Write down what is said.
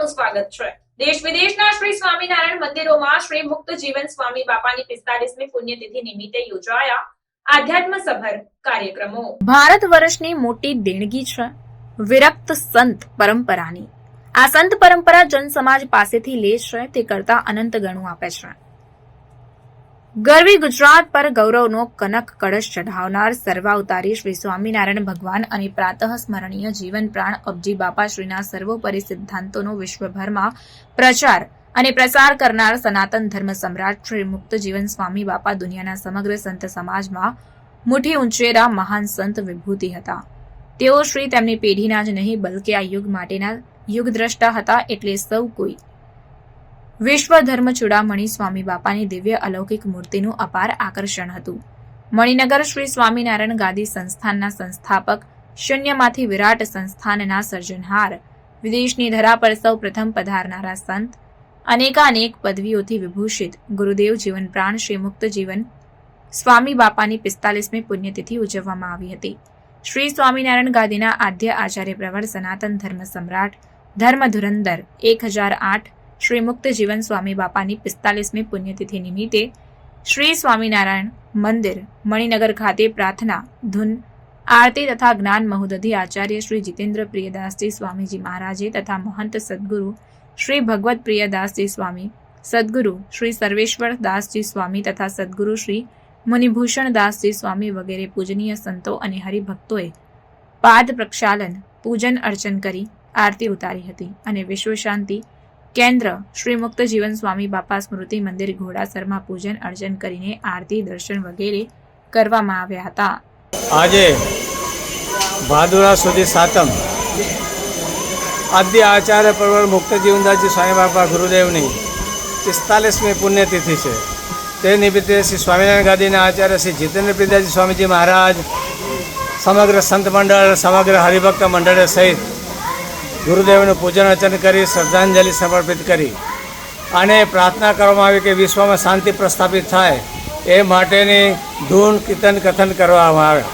આપનું સ્વાગત છે। દેશ વિદેશના શ્રી સ્વામિનારાયણ મંદિરોમાં શ્રી મુક્ત જીવન સ્વામી બાપાની 45મી પુણ્યતિથિ નિમિત્તે યોજાયા આધ્યાત્મસભર કાર્યક્રમો। ભારત વર્ષની મોટી દેણગી છે વિરક્ત સંત પરંપરાની। આ સંત પરંપરા જન સમાજ પાસેથી લે છે તે કરતા અનંત ગણું આપે છે। ગરવી ગુજરાત પર ગૌરવનો કનક કળશ ચઢાવનાર સર્વાવતારી શ્રી સ્વામિનારાયણ ભગવાન અને પ્રાતઃ સ્મરણીય જીવન પ્રાણ અબજી બાપાશ્રીના સર્વોપરી સિદ્ધાંતોનો વિશ્વભરમાં પ્રચાર અને પ્રસાર કરનાર સનાતન ધર્મ સમ્રાટ શ્રી મુક્ત જીવન સ્વામી બાપા દુનિયાના સમગ્ર સંત સમાજમાં મુઠ્ઠી ઉંચેરા મહાન સંત વિભૂતિ હતા। તેઓ શ્રી તેમની પેઢીના જ નહીં બલકે આ યુગ માટેના યુગદ્રષ્ટા હતા। એટલે સૌ કોઈ વિશ્વ ધર્મ ચૂડામણી સ્વામી બાપાની દિવ્ય અલૌકિક મૂર્તિનું અપાર આકર્ષણ હતું। મણિનગર શ્રી સ્વામિનારાયણ ગાદી સંસ્થાનના સંસ્થાપક, શૂન્યમાંથી વિરાટ સંસ્થાનના સર્જનહાર, વિદેશની ધરા પર સૌ પ્રથમ પધારનારા સંત, અનેકાનેક પદવીઓથી વિભૂષિત ગુરુદેવ જીવન પ્રાણ શ્રી મુક્ત જીવન સ્વામી બાપાની 45મી પુણ્યતિથિ ઉજવવામાં આવી હતી। શ્રી સ્વામિનારાયણ ગાદીના આદ્ય આચાર્ય પ્રવર સનાતન ધર્મ સમ્રાટ ધર્મ ધુરંધર 1008 श्री मुक्त जीवन स्वामी बापानी 45મી पुण्यतिथि निमित्ते श्री स्वामिनारायण मंदिर मणिनगर खाते प्रार्थना, धुन, आरती तथा ज्ञान महोदधि आचार्य श्री जितेन्द्र प्रियदास जी स्वामी जी महाराजे तथा महंत सद्गुरु श्री भगवत प्रियदास जी स्वामी, सद्गुरु श्री सर्वेश्वर दास जी स्वामी तथा सद्गुरु श्री मुनिभूषण दास जी स्वामी वगैरह पूजनीय संतो अने हरिभक्तोए पाद प्रक्षालन, पूजन अर्चन करी आरती उतारी हती अने विश्व शांति केन्द्र श्री मुक्त जीवन स्वामी बापा स्मृति मंदिर घोड़ासरमा पूजन अर्चन करीने आरती दर्शन वगैरह करवामां आव्या हता। आजे भादुरा सुधी सातम आद्य आचार्य प्रवर मुक्त जीवनदास जी स्वामी बापा गुरुदेवनी 45મી पुण्यतिथि है। ते निमित्ते श्री स्वामिनारायण गादीना आचार्य श्री जितेन्द्र प्रियदास जी स्वामीजी महाराज, समग्र संत मंडल, समग्र हरिभक्त मंडल सहित गुरुदेवનું પૂજન અર્ચન કરી શ્રદ્ધાંજલિ સમર્પિત કરી અને પ્રાર્થના કરવામાં આવી કે વિશ્વમાં શાંતિ પ્રસ્થાપિત થાય એ માટેની ધૂન કીર્તન કથન કરવામાં આવે।